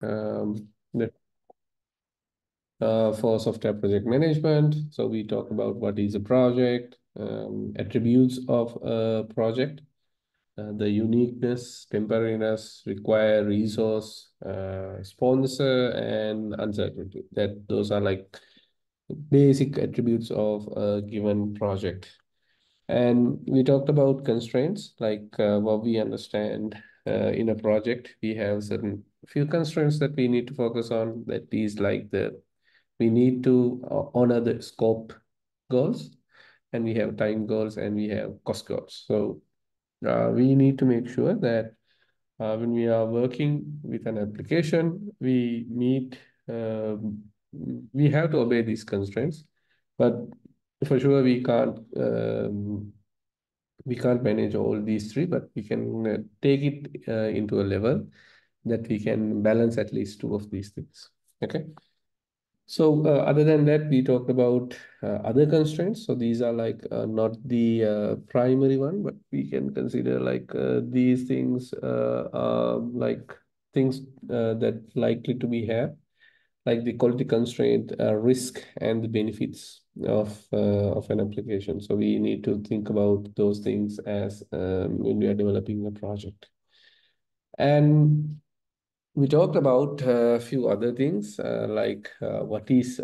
the, for software project management. So we talk about what is a project, attributes of a project, the uniqueness, temporariness, require resource, sponsor, and uncertainty. That those are like basic attributes of a given project. And we talked about constraints, like what we understand in a project. We have certain few constraints that we need to focus on. That is like we need to honor the scope goals, and we have time goals, and we have cost goals. So we need to make sure that when we are working with an application, we have to obey these constraints, but for sure we can't manage all these three, but we can take it into a level that we can balance at least two of these things. Okay. So other than that, we talked about other constraints. So these are like not the primary one, but we can consider like these things are like things that likely to be here, like the quality constraint, risk, and the benefits of an application. So we need to think about those things as when we are developing a project. And we talked about a few other things like what is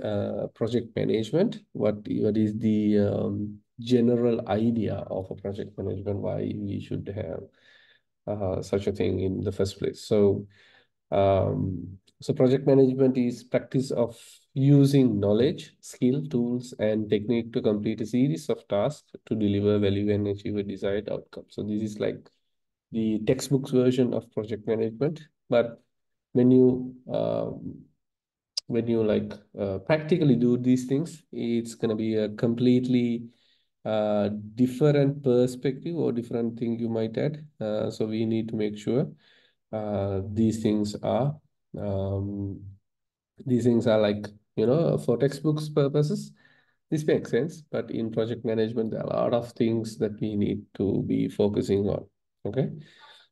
project management, what is the general idea of a project management, why we should have such a thing in the first place. So project management is practice of using knowledge, skill, tools, and technique to complete a series of tasks to deliver value and achieve a desired outcome. So this is like the textbook's version of project management. But when you like practically do these things, it's going to be a completely different perspective or different thing you might add. So we need to make sure these things are um, like, for textbooks purposes, this makes sense. But in project management, there are a lot of things that we need to be focusing on. Okay.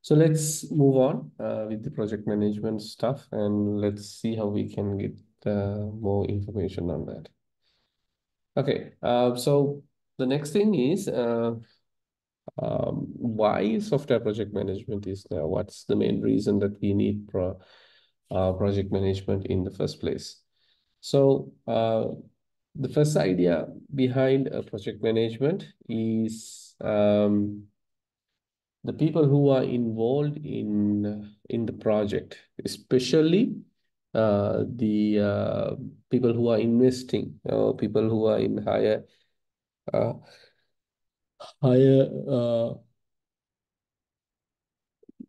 So let's move on with the project management stuff, and let's see how we can get more information on that. Okay, so the next thing is why software project management is there. What's the main reason that we need project management in the first place? So the first idea behind project management is the people who are involved in the project, especially the people who are investing, people who are in uh, higher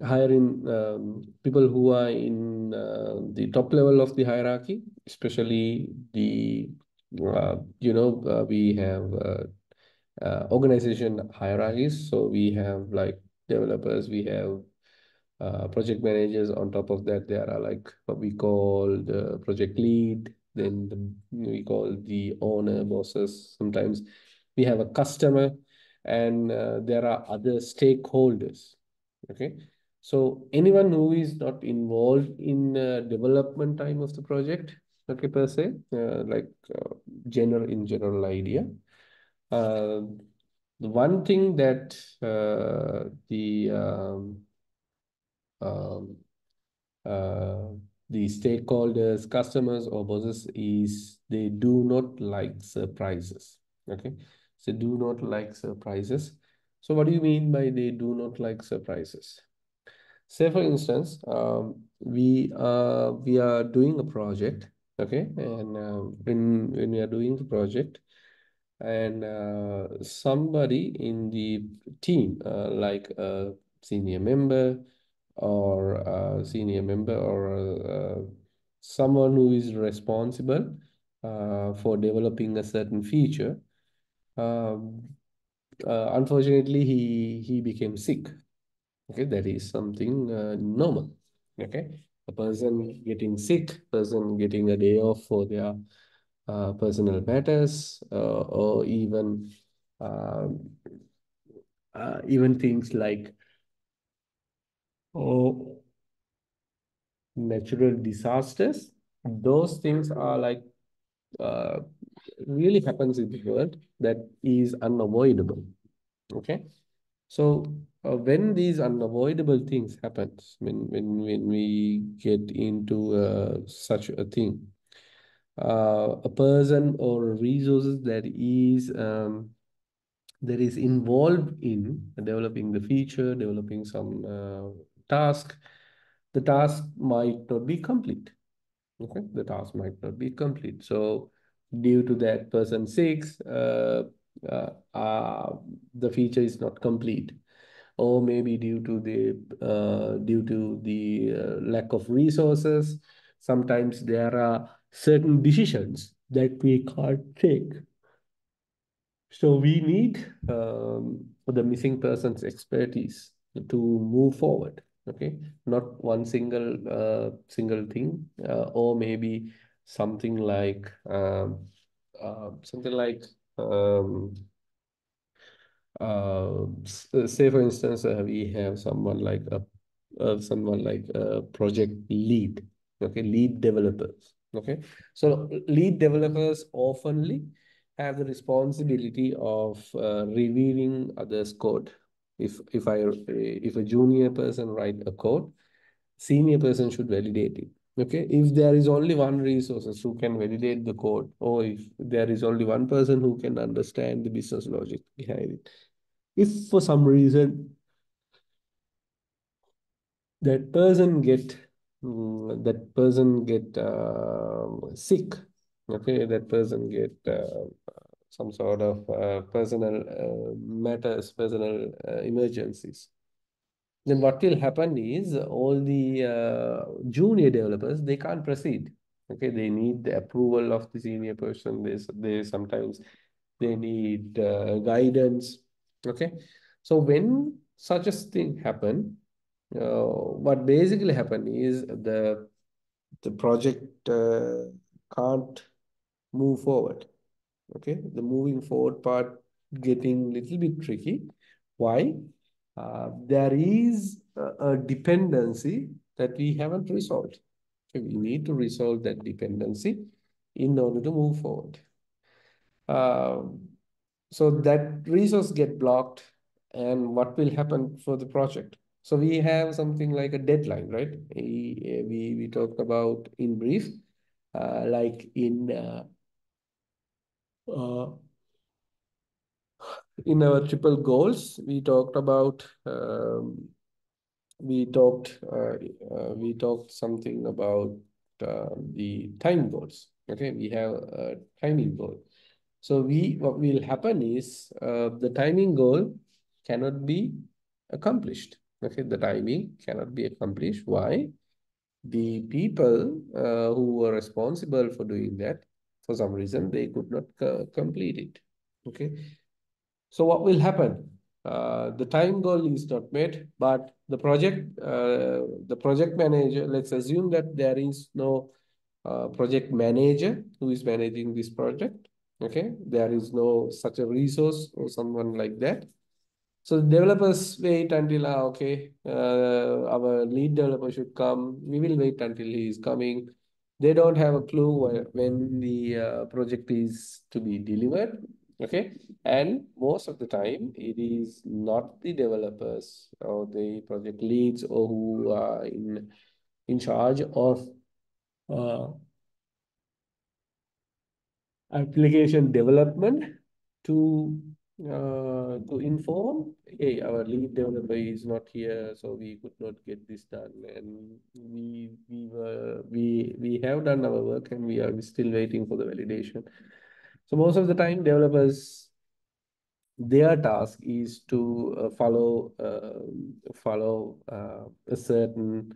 hiring people who are in the top level of the hierarchy, especially we have organization hierarchies. So we have like developers, we have project managers. On top of that, there are like what we call the project lead. Then we call the owner, bosses. Sometimes we have a customer, and there are other stakeholders. Okay. So anyone who is not involved in development time of the project, okay, per se, like general idea. Uh, the one thing that um, uh, the stakeholders, customers, or bosses is they do not like surprises. Okay, so do not like surprises. So what do you mean by they do not like surprises? Say for instance, we are doing a project, okay, and when we are doing the project, and somebody in the team, like a senior member or someone who is responsible for developing a certain feature, um, unfortunately he became sick. Okay, that is something normal. Okay, a person getting sick, person getting a day off for their personal matters, or um, even things like, oh, natural disasters. Those things are like uh, really happens in the world that is unavoidable. Okay, so when these unavoidable things happens, when we get into such a thing, a person or resources that is involved in developing the feature, developing some task, the task might not be complete. Okay, the task might not be complete. So, due to that person six, uh, uh, the feature is not complete, or maybe due to the lack of resources. Sometimes there are certain decisions that we can't take, so we need the missing person's expertise to move forward. Okay, not one single thing, or maybe something like something like um, say for instance, we have someone like a project lead. Okay, lead developers. Okay, so lead developers oftenly have the responsibility of reviewing others code. If a junior person write a code, senior person should validate it. Okay, if there is only one resources who can validate the code, or if there is only one person who can understand the business logic behind it, if for some reason that person get sick, okay, that person get some sort of personal matters, personal emergencies, then what will happen is all the junior developers, they can't proceed. Okay, they need the approval of the senior person. They sometimes they need guidance. Okay, so when such a thing happen, what basically happen is the project can't move forward. Okay, the moving forward part getting little bit tricky. Why? There is a dependency that we haven't resolved. So we need to resolve that dependency in order to move forward. Um, so that resource get blocked, and what will happen for the project? So we have something like a deadline, right? We talked about in brief, like uh, in our triple goals, we talked something about the time goals. Okay, we have a timing goal. So what will happen is the timing goal cannot be accomplished. Okay, the timing cannot be accomplished. Why? The people who were responsible for doing that, for some reason, they could not complete it. Okay, so what will happen? The time goal is not met, but the project manager, let's assume that there is no project manager who is managing this project. Okay, there is no such a resource or someone like that. So developers wait until, okay, our lead developer should come. We will wait until he is coming. They don't have a clue when the project is to be delivered. Okay. And most of the time, it is not the developers or the project leads or who are in charge of uh, application development to to inform, hey, our lead developer is not here, so we could not get this done, and we have done our work and we are still waiting for the validation. So most of the time, developers, their task is to follow a certain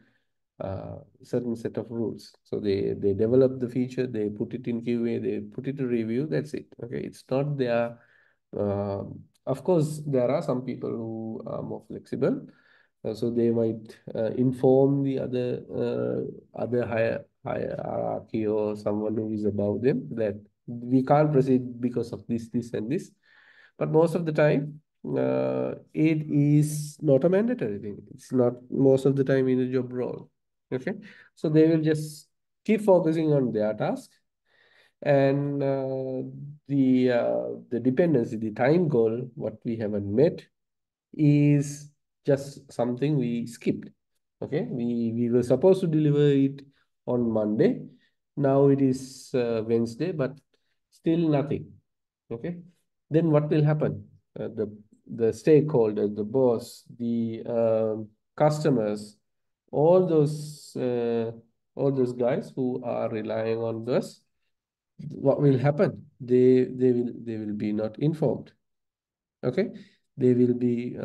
set of rules. So they develop the feature, they put it in QA, they put it to review. That's it. Okay, it's not their. Of course, there are some people who are more flexible, so they might inform the other higher hierarchy or someone who is above them that we can't proceed because of this, and this. But most of the time, it is not a mandatory thing. It's not most of the time in a job role. Okay, so they will just keep focusing on their task, and the dependency, the time goal, what we haven't met, is just something we skipped. Okay, we were supposed to deliver it on Monday. Now it is Wednesday, but still nothing. Okay, then what will happen? The stakeholders, the boss, the customers, all those uh, all those guys who are relying on us, what will happen? They will be not informed. Okay, they will be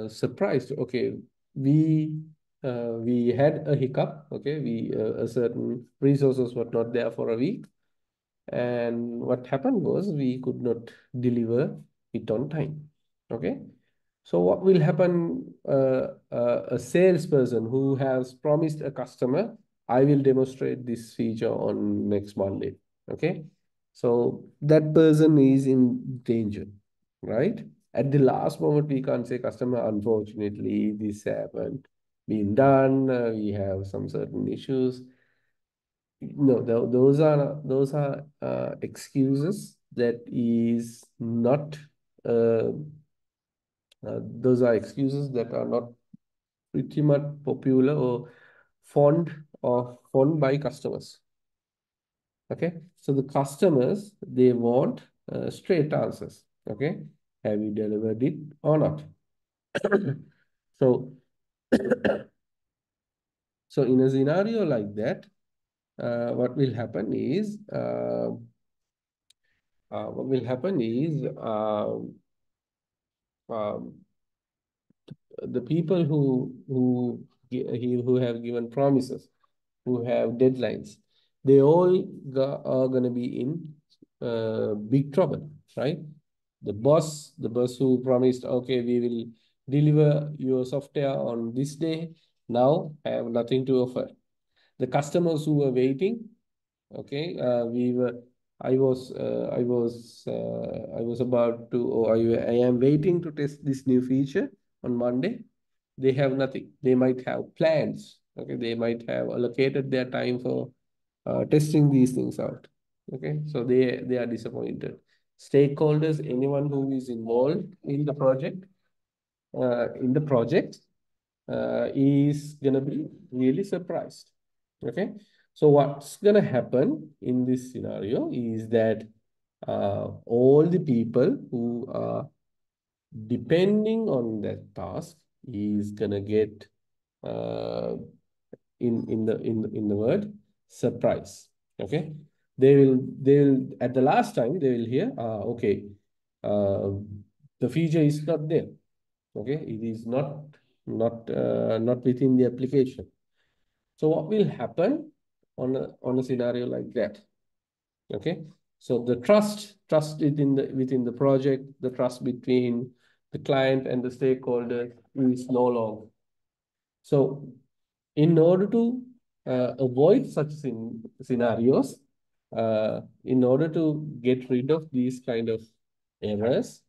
surprised. Okay, we we had a hiccup. Okay, we a certain resources were not there for a week, and what happened was we could not deliver it on time. Okay, so what will happen? A salesperson who has promised a customer, I will demonstrate this feature on next Monday. Okay, so that person is in danger, right? At the last moment, we can't say, customer, unfortunately, this happened, been done. We have some certain issues. No, those are excuses that is not. Uh, those are excuses that are not pretty much popular or fond by customers. Okay, so the customers, they want straight answers. Okay, have you delivered it or not? So, so in a scenario like that, what will happen is what will happen is um, the people who have given promises, who have deadlines, they all are going to be in big trouble, right? The boss who promised, okay, we will deliver your software on this day, now have nothing to offer. The customers who were waiting, okay, I was about to, or I am waiting to test this new feature on Monday. They have nothing. They might have plans. Okay, they might have allocated their time for testing these things out. Okay, so they are disappointed. Stakeholders, anyone who is involved in the project, is gonna be really surprised. Okay, so what's gonna happen in this scenario is that all the people who are depending on that task is gonna get uh, in the word surprise. Okay, they will at the last time they will hear, okay, uh, the feature is not there. Okay, it is not within the application. So what will happen on a scenario like that? Okay, so the trust within the project, the trust between the client and the stakeholder is no longer. So in order to avoid such scenarios, in order to get rid of these kind of errors,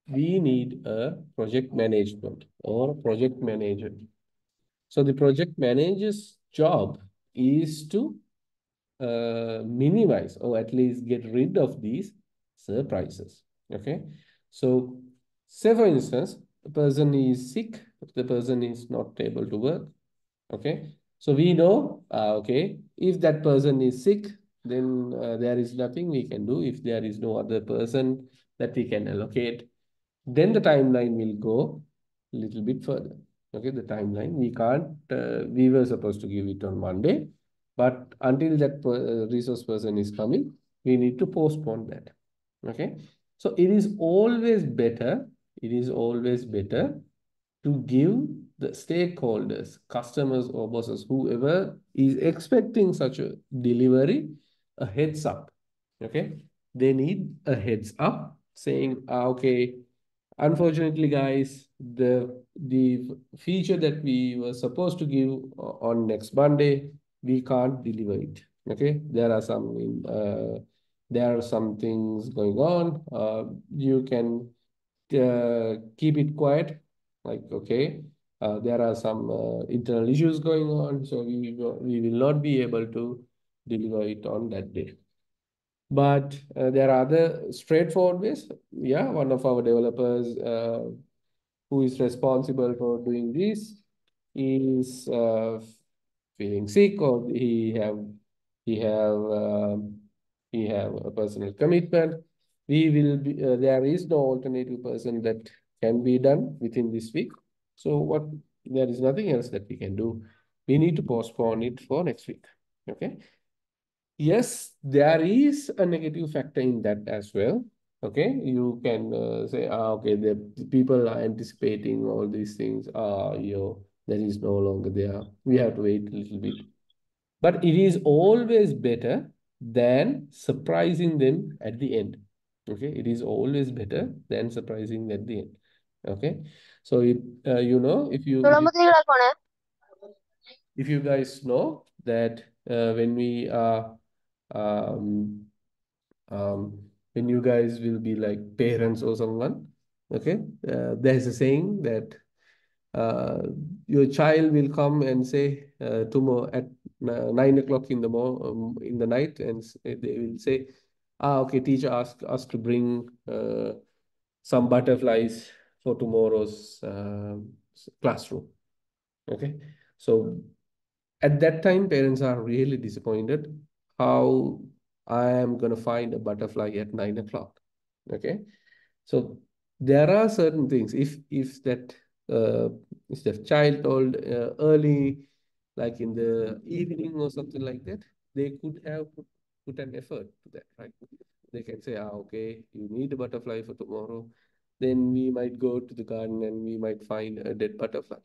we need a project management or project manager. So the project manager's job is to minimize or at least get rid of these surprises. Okay. So say for instance, the person is sick, the person is not able to work. Okay. So we know, okay, if that person is sick, then there is nothing we can do. If there is no other person that we can allocate, then the timeline will go a little bit further. Okay, the timeline, we were supposed to give it on Monday, but until that resource person is coming, we need to postpone that. Okay, so it is always better to give the stakeholders, customers or bosses, whoever is expecting such a delivery, a heads up. Okay, they need a heads up saying, okay, unfortunately, guys, the feature that we were supposed to give on next Monday, we can't deliver it. Okay, there are some things going on. You can keep it quiet. Like, okay, there are some internal issues going on, so we will not be able to deliver it on that day. But there are other straightforward ways. Yeah, one of our developers who is responsible for doing this is feeling sick, or he have he have a personal commitment. We will be there is no alternative person that can be done within this week. So what there is nothing else that we can do. We need to postpone it for next week. Okay. Yes, there is a negative factor in that as well. Okay, you can say, okay, the people are anticipating all these things. That is no longer there. We have to wait a little bit. But it is always better than surprising them at the end. Okay, it is always better than surprising at the end. Okay, so if you guys know that um, um, when you guys will be like parents or someone, okay, there's a saying that uh, your child will come and say tomorrow at 9 o'clock in the night, and they will say, okay, teacher asked us to bring some butterflies for tomorrow's classroom. Okay, so at that time, parents are really disappointed how I am going to find a butterfly at 9 o'clock. Okay. So there are certain things. Uh, if the child told early, like in the evening or something like that, they could have put an effort to that, right? They can say, okay, you need a butterfly for tomorrow. Then we might go to the garden and we might find a dead butterfly.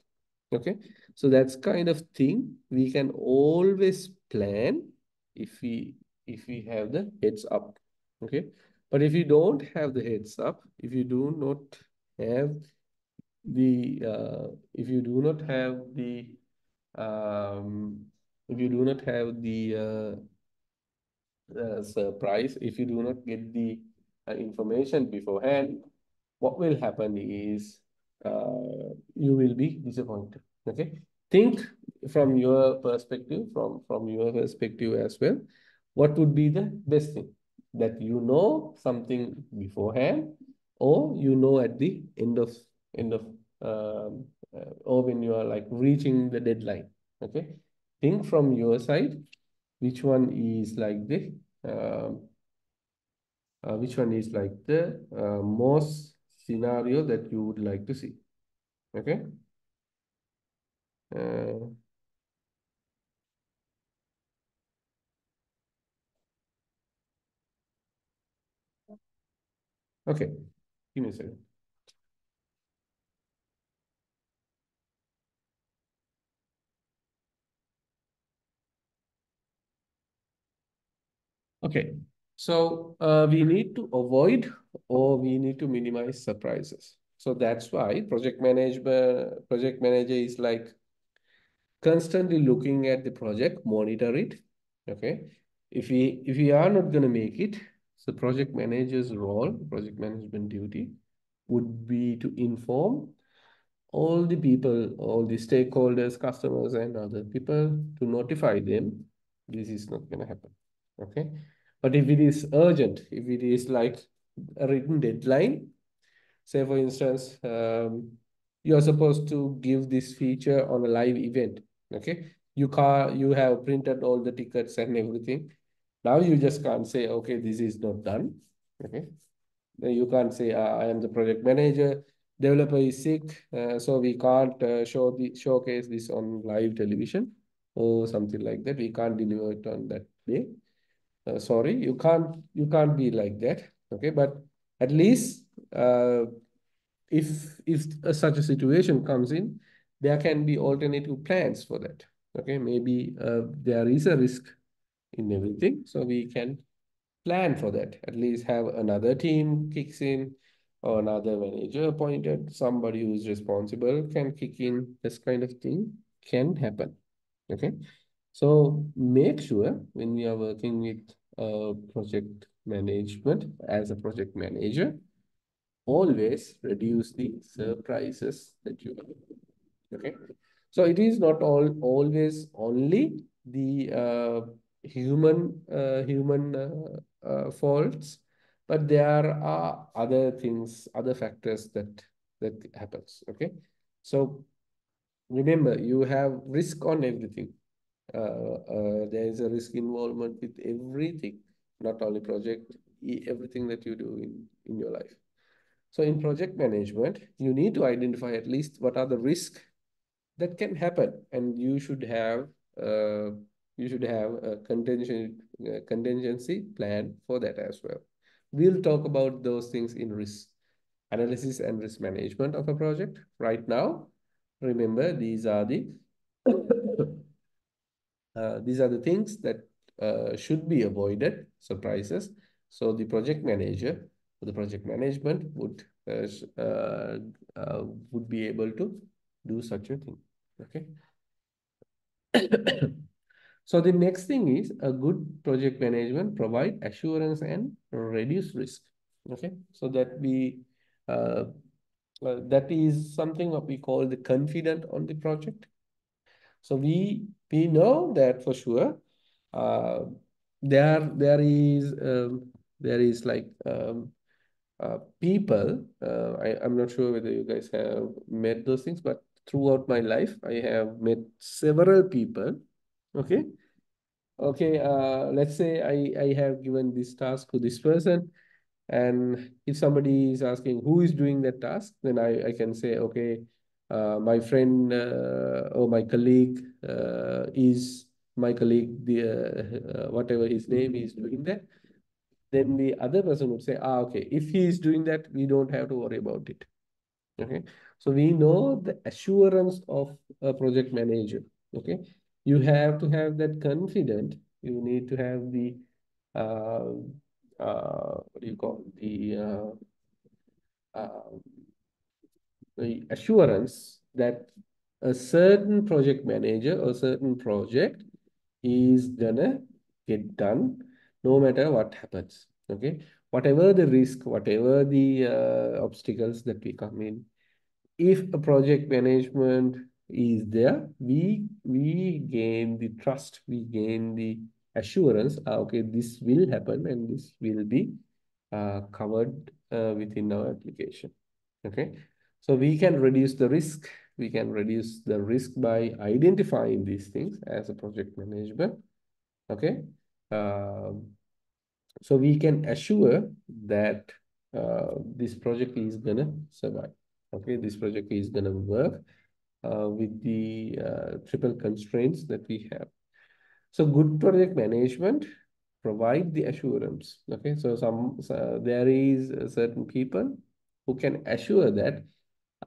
Okay, so that's kind of thing we can always plan if we have the heads up. Okay, but if you don't have the heads up, have if you do not have the um, if you do not have the surprise, if you do not get the information beforehand, what will happen is you will be disappointed. Okay, think from your perspective, from your perspective as well. What would be the best thing, that you know something beforehand, or you know at the end of or when you are like reaching the deadline. Okay, think from your side, which one is like the um, which one is like the most scenario that you would like to see. Okay. Uh, okay. Give me a second. Okay. So we need to avoid, or we need to minimize surprises. So that's why project manager is like constantly looking at the project, monitor it. Okay. If we are not going to make it, the project manager's role, project management duty, would be to inform all the people, all the stakeholders, customers, and other people, to notify them this is not going to happen. Okay. But if it is urgent, if it is like a written deadline, say for instance, you are supposed to give this feature on a live event. Okay. You have printed all the tickets and everything. Now you just can't say, okay, this is not done. Okay. You can't say, I am the project manager, developer is sick, so we can't showcase this on live television or something like that. We can't deliver it on that day. Sorry, you can't be like that. Okay, but at least if such a situation comes in, there can be alternative plans for that. Okay, maybe there is a risk in everything, so we can plan for that. At least have another team kicks in, or another manager appointed, somebody who's responsible can kick in. This kind of thing can happen. Okay. So make sure when we are working with project management as a project manager, always reduce the surprises that you have. Okay. So it is not always only the human faults, but there are other things, other factors that happens. Okay. So remember, you have risk on everything. There is a risk involvement with everything, not only project, everything that you do in your life. So in project management, you need to identify at least what are the risks that can happen, and uh, you should have a contingency plan for that as well. We'll talk about those things in risk analysis and risk management of a project. Right now, remember, these are the things that should be avoided, surprises. So the project manager, the project management would be able to do such a thing. Okay. So the next thing is a good project management provide assurance and reduce risk. Okay. So uh, that is something what we call the confident on the project. So we know that for sure. Uh, there is like people. I'm not sure whether you guys have met those things, but throughout my life, I have met several people. Okay. Okay. Let's say I have given this task to this person, and if somebody is asking who is doing that task, then I can say, okay, my friend or my colleague, whatever his name is doing that. Then the other person would say, okay, if he is doing that, we don't have to worry about it. Okay. So we know the assurance of a project manager. Okay. You have to have that confident. You need to have uh, what do you call uh, the assurance that a certain project manager or certain project is gonna get done no matter what happens. Okay. Whatever the risk, whatever the obstacles that we come in, if a project management is there, we gain the trust, we gain the assurance. Okay, this will happen and this will be covered within our application. Okay, so we can reduce the risk. We can reduce the risk by identifying these things as a project management. Okay, um, so we can assure that this project is gonna survive. Okay, this project is gonna work with the triple constraints that we have. So good project management provide the assurance. Okay, so there is certain people who can assure that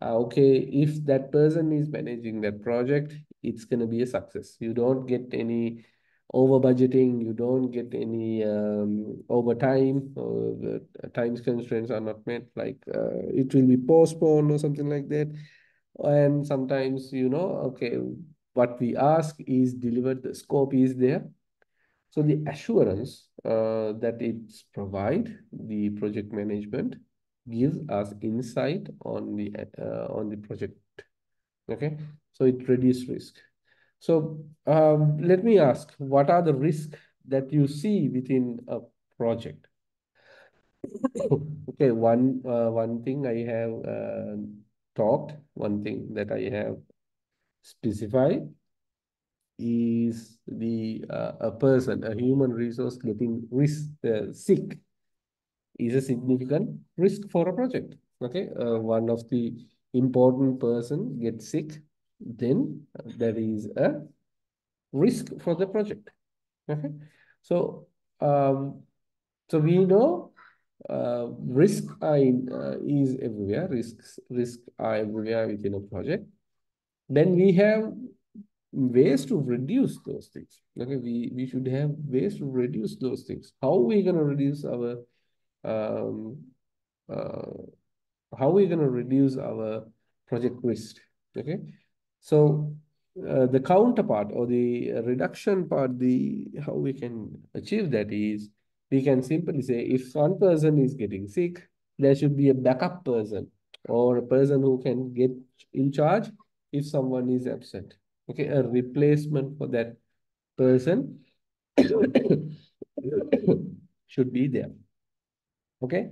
okay, if that person is managing that project, it's going to be a success. You don't get any over budgeting, you don't get any overtime, or the time constraints are not met, like it will be postponed or something like that. And sometimes, okay, what we ask is delivered, the scope is there. So the assurance that it's provide, the project management gives us insight on the project. Okay, so it reduces risk. So let me ask, what are the risks that you see within a project? Okay, one thing I have talked, one thing that I have specified is the a person, a human resource getting sick is a significant risk for a project. Okay, one of the important person gets sick, then there is a risk for the project. Okay, so um, so we know risk is everywhere. Risk are everywhere within a project. Then we have ways to reduce those things. Okay, we should have ways to reduce those things. How are we gonna reduce our um, uh, how are we gonna reduce our project risk? Okay, so the counterpart or the reduction part, the how we can achieve that is we can simply say if one person is getting sick, there should be a backup person or a person who can get in charge if someone is absent. Okay, a replacement for that person should be there. Okay,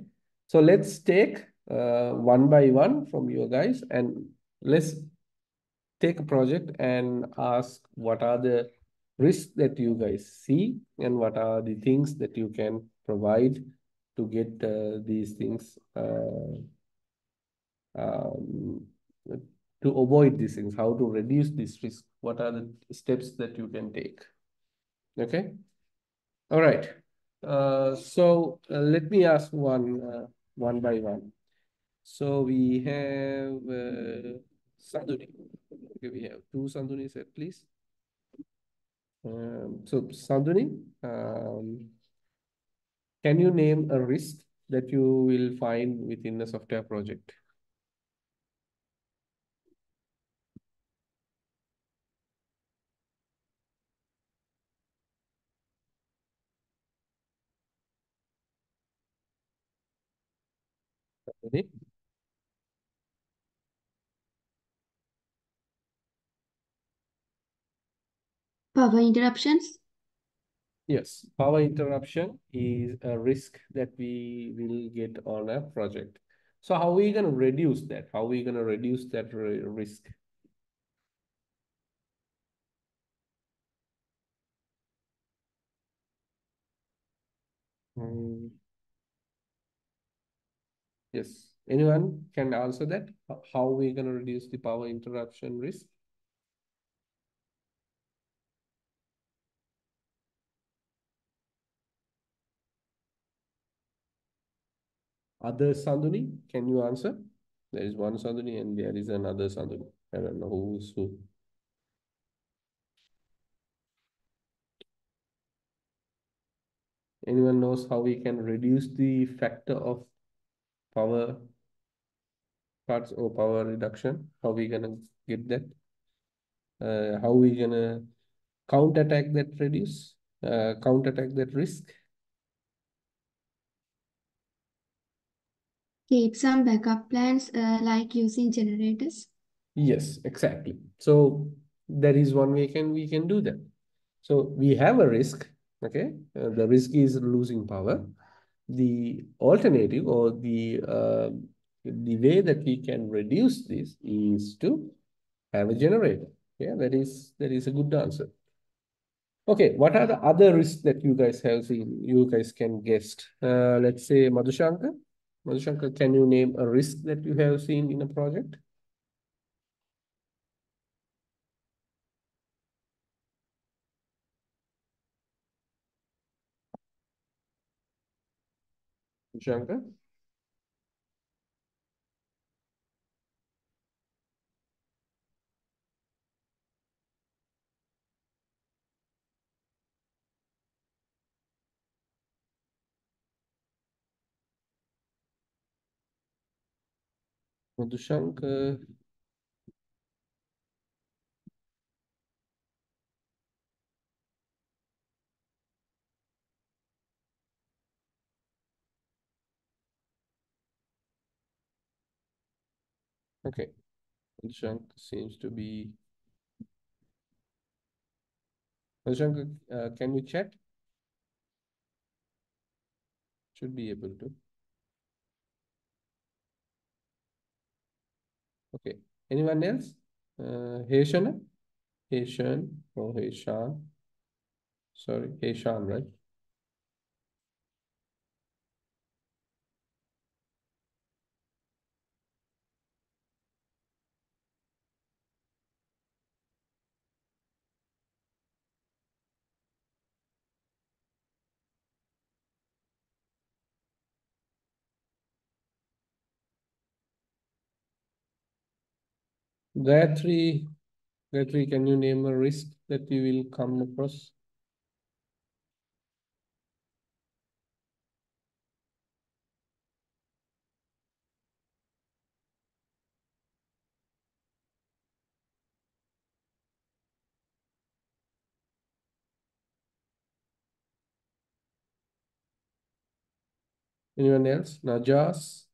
so let's take one by one from you guys, and let's take a project and ask what are the risks that you guys see and what are the things that you can provide to get these things um, to avoid these things, how to reduce this risk, what are the steps that you can take. Okay, all right. Let me ask one by one. So we have Sanduni. Okay, we have two Sandunis at least. So Sanduni, can you name a risk that you will find within a software project? Sanduni? Power interruptions. Yes, power interruption is a risk that we will get on a project. So how are we going to reduce that? How are we going to reduce that risk? Mm, yes, anyone can answer that? How are we going to reduce the power interruption risk? Other Sanduni, can you answer? There is one Sanduni and there is another Sanduni. I don't know who's who. Anyone knows how we can reduce the factor of power cuts or power reduction? How we gonna get that? How we gonna counterattack that counterattack that risk? Keep some backup plans like using generators. Yes, exactly. So there is one way we can do that. So we have a risk. Okay, the risk is losing power. The alternative or the way that we can reduce this is to have a generator. Yeah, that is a good answer. Okay, what are the other risks that you guys have seen? You guys can guess. Let's say Madhushankar. Madhushankar, can you name a risk that you have seen in a project? Madhushankar? Madhushankar. Okay, Madhushankar seems to be. Madhushankar, can you chat? Should be able to. Okay. Anyone else? Heshana? Heshan or Heshan? Sorry, Heshan, right? Gayatri, Gayatri, can you name a risk that you will come across? Anyone else? Najas?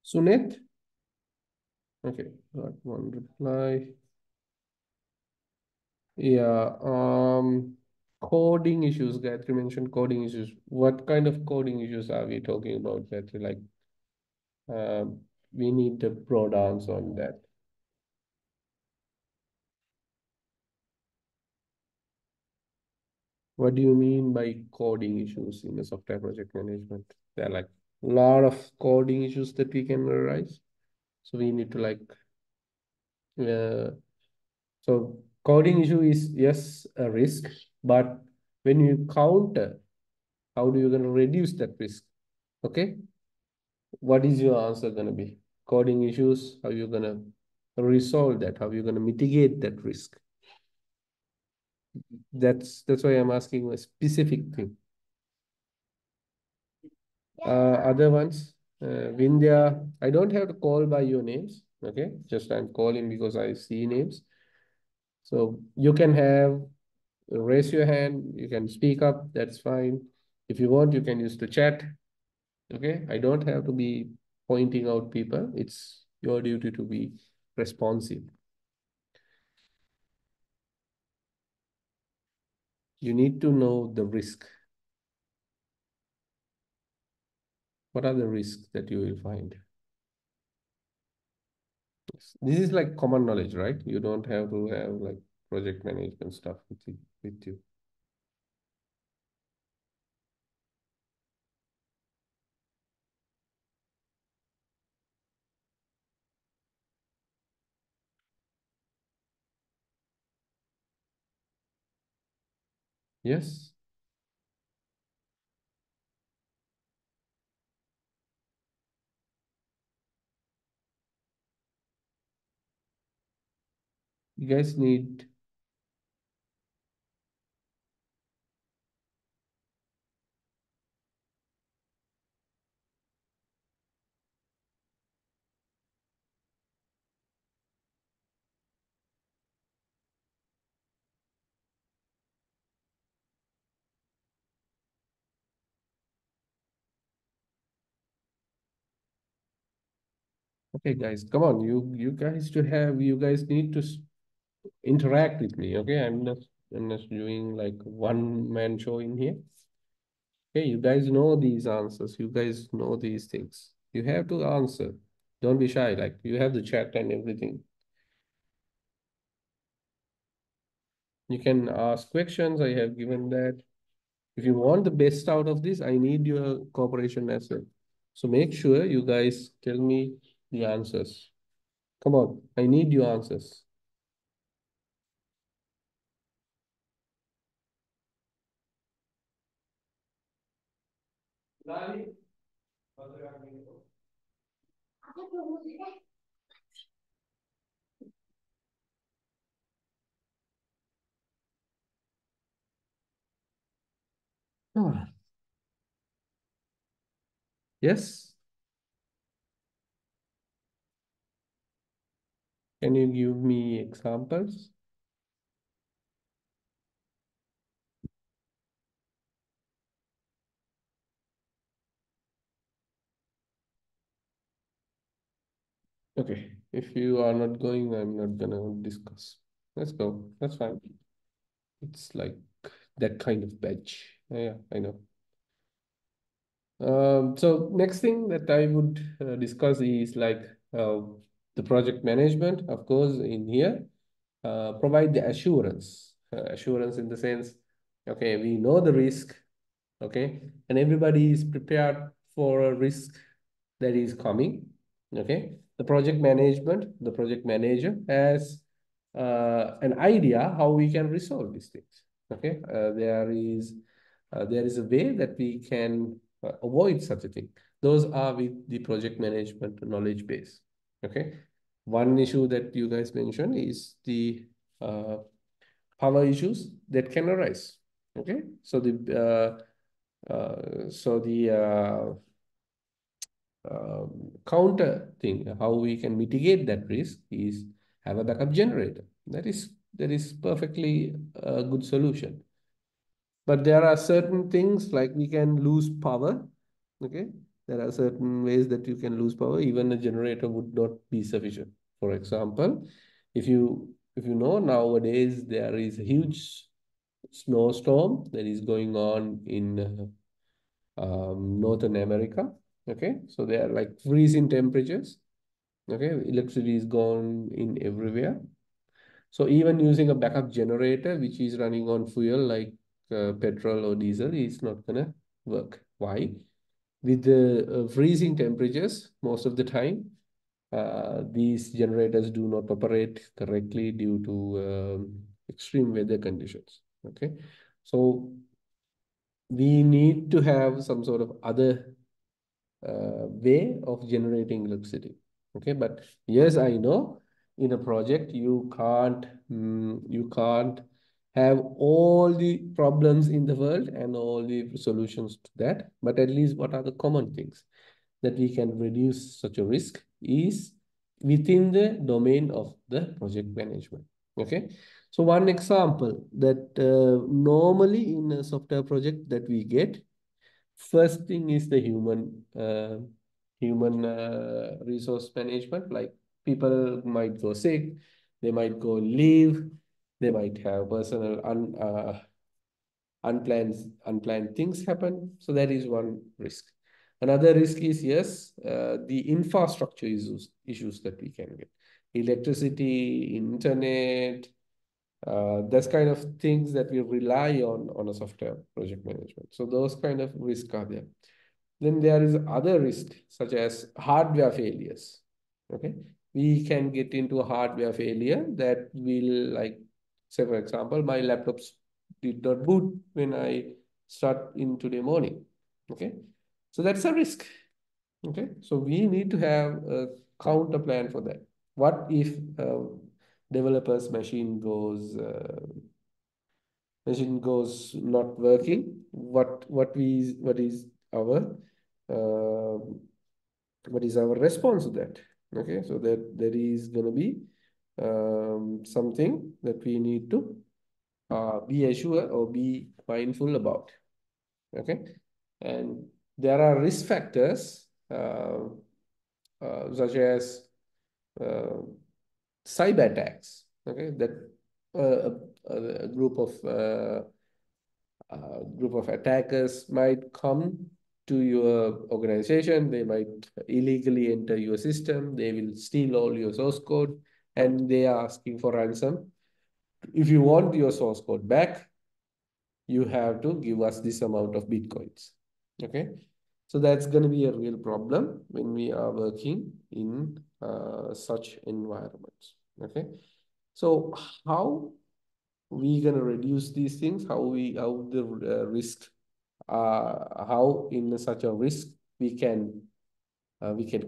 Sunet? Okay, got one reply. Yeah, coding issues. Gayatri mentioned coding issues. What kind of coding issues are we talking about, Gayatri? Like, we need a broad answer on that. What do you mean by coding issues in the software project management? There are like a lot of coding issues that we can arise. So we need to like, uh, so coding issue is yes, a risk, but when you counter, how do you gonna reduce that risk? Okay, what is your answer gonna be? Coding issues, how you gonna resolve that? How you gonna mitigate that risk? That's why I'm asking a specific thing. Other ones, Vindhya, I don't have to call by your names. Okay, just I'm calling because I see names. So you can have raise your hand, you can speak up, that's fine. If you want, you can use the chat. Okay, I don't have to be pointing out people. It's your duty to be responsive. You need to know the risk. What are the risks that you will find? This is like common knowledge, right? You don't have to have like project management stuff with you. Yes. You guys need, okay, guys, come on. You guys need to interact with me. Okay, I'm not doing like one man show in here. Okay, you guys know these answers. You guys know these things. You have to answer. Don't be shy. Like you have the chat and everything. You can ask questions. I have given that. If you want the best out of this, I need your cooperation as well. So make sure you guys tell me the answers. Come on, I need your answers. Ah, yes. Can you give me examples? Okay. If you are not going, I'm not gonna discuss. Let's go. That's fine. It's like that kind of badge. Yeah, I know. So next thing that I would discuss is like uh, the project management, of course, in here, provide the assurance. Assurance in the sense, okay, we know the risk, okay, and everybody is prepared for a risk that is coming, okay. The project manager has an idea how we can resolve these things, okay. There is a way that we can avoid such a thing. Those are with the project management knowledge base, okay. One issue that you guys mentioned is the uh, power issues that can arise, okay. So the counter thing, how we can mitigate that risk is have a backup generator. That is perfectly a good solution. But there are certain things like we can lose power. Okay. There are certain ways that you can lose power. Even a generator would not be sufficient. For example, if you know nowadays there is a huge snowstorm that is going on in Northern America. Okay, so they are like freezing temperatures. Okay, electricity is gone in everywhere. So even using a backup generator, which is running on fuel like petrol or diesel, is not gonna work. Why? With the freezing temperatures, most of the time, these generators do not operate correctly due to extreme weather conditions. Okay, so we need to have some sort of other way of generating electricity. Okay, but yes, I know in a project you can't have all the problems in the world and all the solutions to that. But at least what are the common things that we can reduce such a risk is within the domain of the project management. Okay, so one example that normally in a software project that we get, first thing is the human resource management. Like people might go sick, they might go leave, they might have personal unplanned things happen. So that is one risk. Another risk is, yes, the infrastructure issues that we can get. Electricity, internet, that's kind of things that we rely on a software project management. So those kind of risks are there. Then there is other risk such as hardware failures. Okay, we can get into a hardware failure that will, like, say for example, my laptops did not boot when I start in today morning. Okay, so that's a risk. Okay, so we need to have a counter plan for that. What if developer's machine goes not working? What is our uh, what is our response to that? Okay, so that there is going to be something that we need to be assured or be mindful about. Okay, and there are risk factors such as uh, cyber attacks. Okay, that uh, a group of attackers might come to your organization. They might illegally enter your system. They will steal all your source code, and they are asking for ransom. If you want your source code back, you have to give us this amount of Bitcoins. Okay. So that's going to be a real problem when we are working in such environments. Okay. So how we going to reduce these things? How the risk how in such a risk we can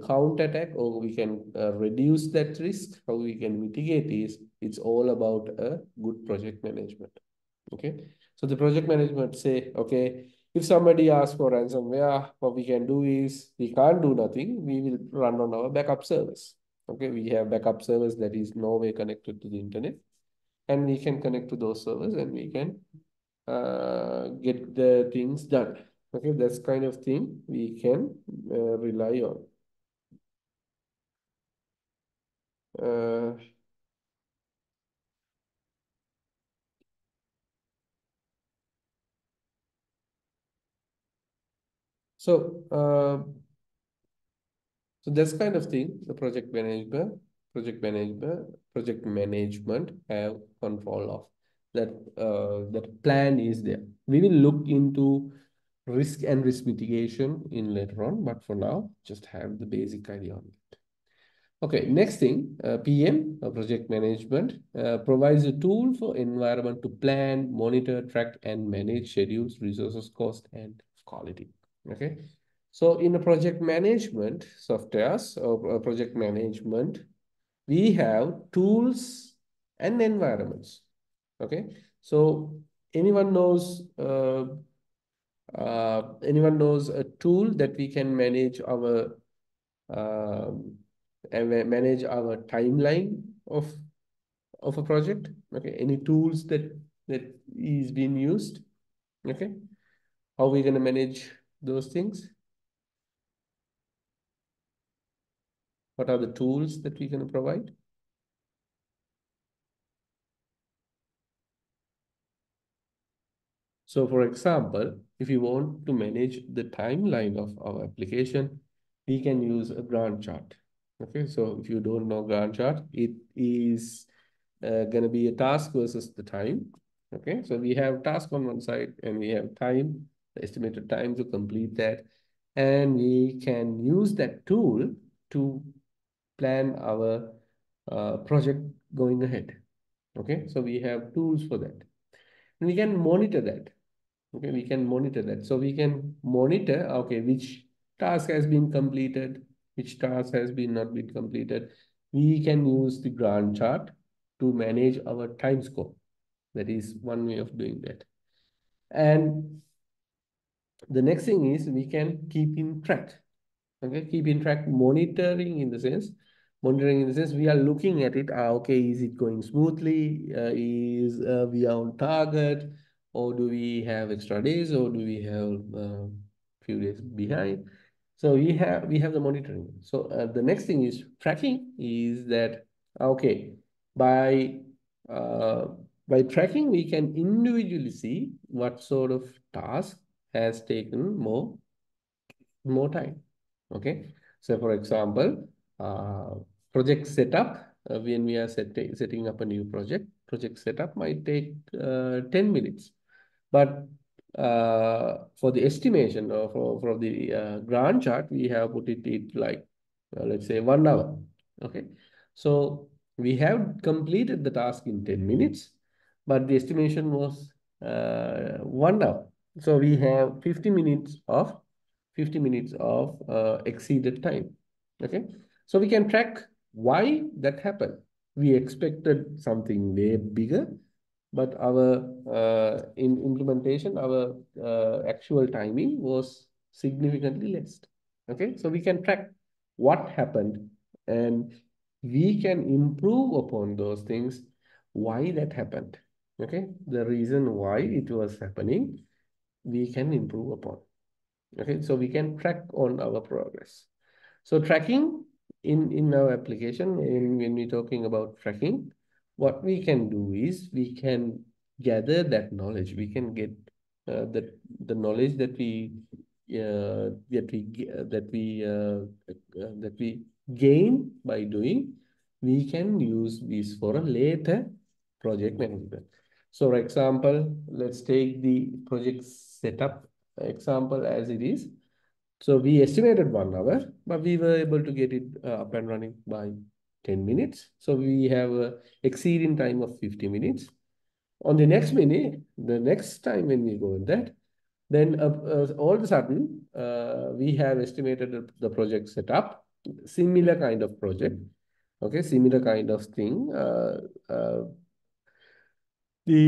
count attack, or we can reduce that risk. How we can mitigate is, it's all about a good project management. Okay, so the project management say, okay, if somebody asks for ransomware, what we can do is, we can't do nothing, we will run on our backup service. Okay, we have backup service that is no way connected to the internet, and we can connect to those servers and we can get the things done. Okay, that's kind of thing we can rely on. Uh, so, so that's kind of thing the project management have control of. That plan is there. We will look into risk and risk mitigation in later on, but for now, just have the basic idea on it. Okay, next thing, PM, project management, provides a tool for environment to plan, monitor, track, and manage schedules, resources, cost, and quality. Okay, so in the project management softwares or project management, we have tools and environments. Okay, so anyone knows a tool that we can manage our manage our timeline of a project? Okay, any tools that is being used? Okay, how are we going to manage those things? What are the tools that we can provide? So for example, if you want to manage the timeline of our application, we can use a Gantt chart. Okay, so if you don't know Gantt chart, it is going to be a task versus the time. Okay, so we have task on one side and we have time, the estimated time to complete that. And we can use that tool to plan our project going ahead. Okay, so we have tools for that. And we can monitor that. Okay, we can monitor that. So we can monitor, okay, which task has been completed, which task has been not been completed. We can use the Gantt chart to manage our time scope. That is one way of doing that. And the next thing is we can keep in track. Okay, keep in track, monitoring in the sense, we are looking at it. Okay, is it going smoothly? Is we are on target, or do we have extra days, or do we have few days behind? So we have the monitoring. So the next thing is tracking. Is that okay? By uh, by tracking, we can individually see what sort of task has taken more time. Okay. So for example, project setup, when we are setting up a new project setup might take 10 minutes. But for the estimation or for the Gantt chart, we have put it like, let's say 1 hour. Okay. So we have completed the task in 10 minutes, but the estimation was 1 hour. So we have 50 minutes of exceeded time. Okay. So we can track why that happened. We expected something way bigger, but our in implementation, our actual timing was significantly less. Okay, so we can track what happened and we can improve upon those things, why that happened. Okay, the reason why it was happening, we can improve upon. Okay, so we can track on our progress. So tracking in our application, when we're talking about tracking, what we can do is we can gather that knowledge. We can get the knowledge that we gain by doing. We can use this for a later project management. So, for example, let's take the project setup example as it is. So we estimated 1 hour, but we were able to get it up and running by 10 minutes. So we have a exceeding time of 50 minutes. On the next time when we go in that, then all of a sudden, we have estimated the project setup, similar kind of project, okay, similar kind of thing. The